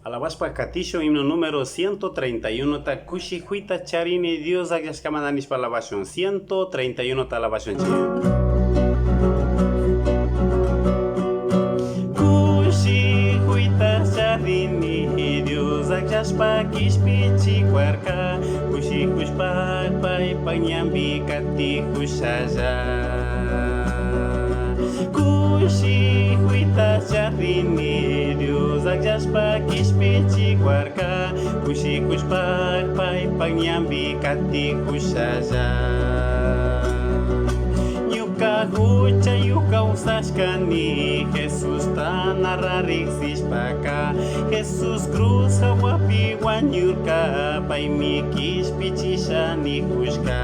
Alabaspa Catillo, himno número 131, ta Kushihuita Charini, Dios Agashkamadanis Palabashon, 131 Talabashon. Kushihuita Charini, Dios Agashpa Kishpichi Kwarka, Kushikushpa Pai Panyambi Kati Kushaja. Kushihuita Charini, Dios Agyaspa Kishpichi Kwarka, Kushikushpa Pai Panyambi Kati Kushaja. Nyuka hucha yuka usashkani, Jesus tanararixis paka, Jesus cruz hawapi wanyurka, Pai mi kishpichi shani kushka.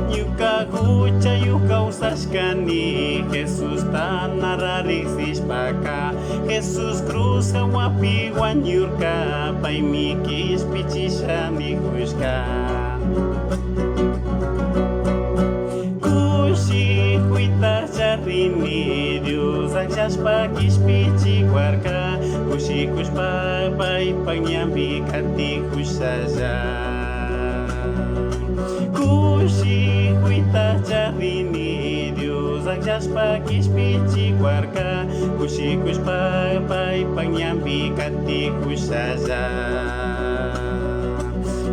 Nyuka hucha yuka usashkani, Jesus tanararixis paka, Jesus cruz hawapi wanyurka, Pai mi kishpichi shani kushka. Kushihuita Charini, Dios Agyaspa Kishpichi Kwarka, Kushikushpa Pai Panyambi Kati Kushaja. Kushihuita Charini, Dios Agyaspa Kishpichi Kwarka, Kushikushpa Pai Panyambi Kati Kushaja.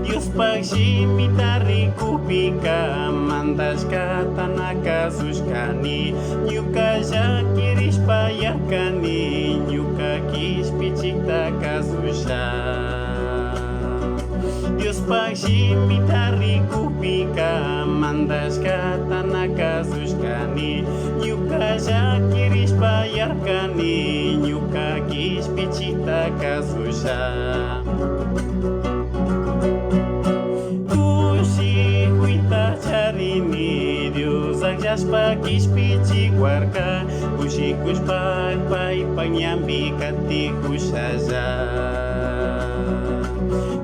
Dios pagsimitari kupika, mandas katana suskani, nyuka jakirish payakani, nyuka kispichikta kazusha. Dios pagsimitari kupika, mandas katana suskani, nyuka jakirish payakani, nyuka kispichikta kazusha. Charini, Dios Agyaspa Kishpichi Kwarka, Kushikushpa Pai Panyambi Kati Kushaja.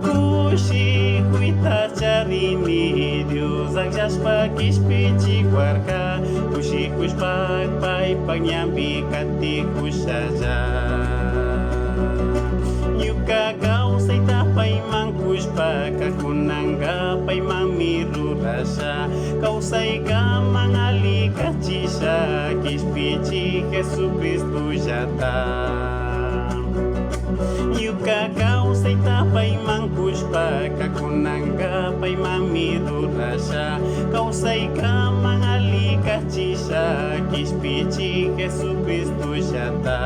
Kushihuita Charini, Dios Agyaspa Kishpichi Kwarka, Kushikushpa Pai Panyambi Kati Kushaja. Nyuka kausa itapai mangkushpa, kakunanga pai mamiru rasa, kausai ka mangali kachisha, Kishpichi Jesucristo jata. Nyuka kausa itapai mangkushpa, kakunanga pai mamiru rasa, kausai ka mangali kachisha, Kishpichi Jesucristo jata.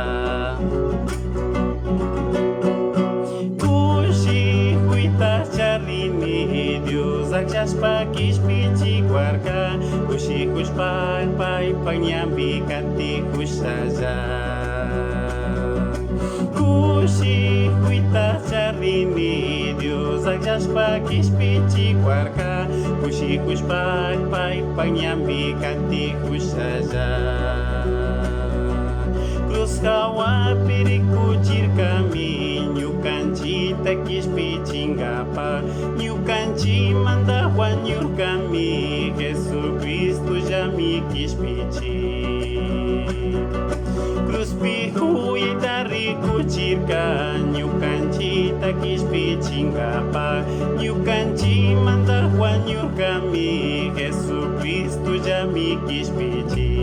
Charini, Dios Agyaspa Kishpichi Kwarka, Kushikushpa Pai Panyambi Kati Kushaja. Kushihuita Charini, Dios Agyaspa Kishpichi Kwarka, Kushikushpa Pai Panyambi Kati Kushaja. Cruz hawa piriku kami, nyukanchi takishpichingapa, nyukanchi mandawa nyurkami, Jesucristo jami kishpichi. Cruz pihu itariku chirka, nyukanchi takishpichingapa, nyukanchi mandawa nyurkami, Jesucristo jami kishpichi.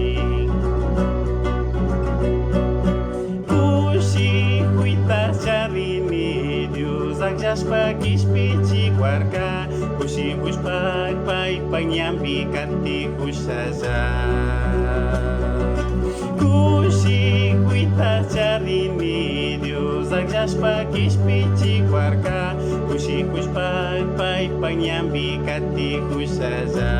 Charini, Dios Agyaspa Kishpichi Kwarka, Kushikushpa Pai Panyambi Kati Kushaja. Kushihuita Charini, Dios Agyaspa Kishpichi Kwarka, Kushikushpa Pai Panyambi Kati Kushaja.